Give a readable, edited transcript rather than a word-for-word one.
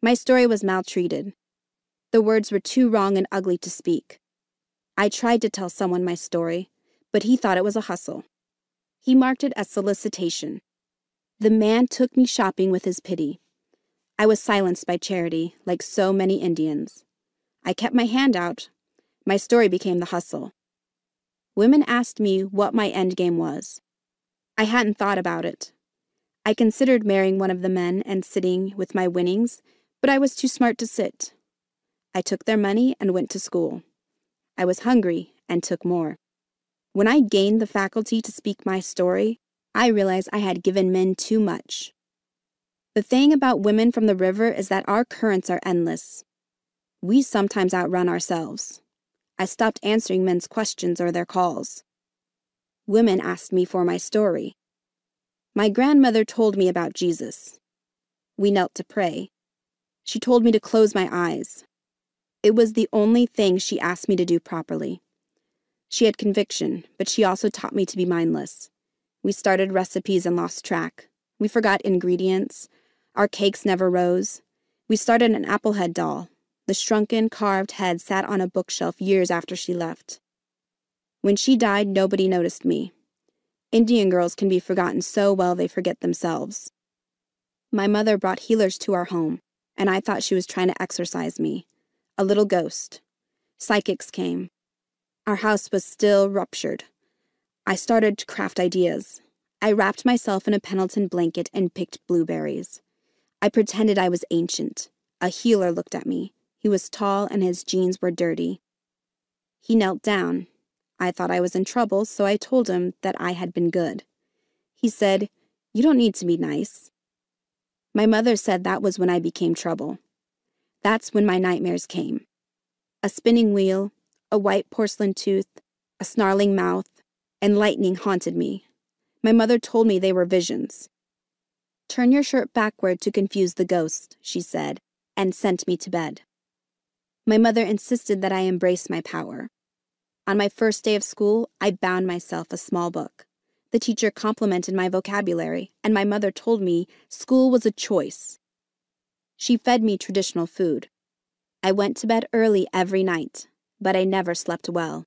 My story was maltreated. The words were too wrong and ugly to speak. I tried to tell someone my story, but he thought it was a hustle. He marked it as solicitation. The man took me shopping with his pity. I was silenced by charity, like so many Indians. I kept my hand out. My story became the hustle. Women asked me what my endgame was. I hadn't thought about it. I considered marrying one of the men and sitting with my winnings, but I was too smart to sit. I took their money and went to school. I was hungry and took more. When I gained the faculty to speak my story, I realized I had given men too much. The thing about women from the river is that our currents are endless. We sometimes outrun ourselves. I stopped answering men's questions or their calls. Women asked me for my story. My grandmother told me about Jesus. We knelt to pray. She told me to close my eyes. It was the only thing she asked me to do properly. She had conviction, but she also taught me to be mindless. We started recipes and lost track. We forgot ingredients. Our cakes never rose. We started an applehead doll. The shrunken, carved head sat on a bookshelf years after she left. When she died, nobody noticed me. Indian girls can be forgotten so well they forget themselves. My mother brought healers to our home, and I thought she was trying to exorcise me. A little ghost. Psychics came. Our house was still ruptured. I started to craft ideas. I wrapped myself in a Pendleton blanket and picked blueberries. I pretended I was ancient. A healer looked at me. He was tall and his jeans were dirty. He knelt down. I thought I was in trouble, so I told him that I had been good. He said, "You don't need to be nice." My mother said that was when I became trouble. That's when my nightmares came. A spinning wheel, a white porcelain tooth, a snarling mouth, and lightning haunted me. My mother told me they were visions. "Turn your shirt backward to confuse the ghost," she said, and sent me to bed. My mother insisted that I embrace my power. On my first day of school, I bound myself a small book. The teacher complimented my vocabulary, and my mother told me school was a choice. She fed me traditional food. I went to bed early every night, but I never slept well.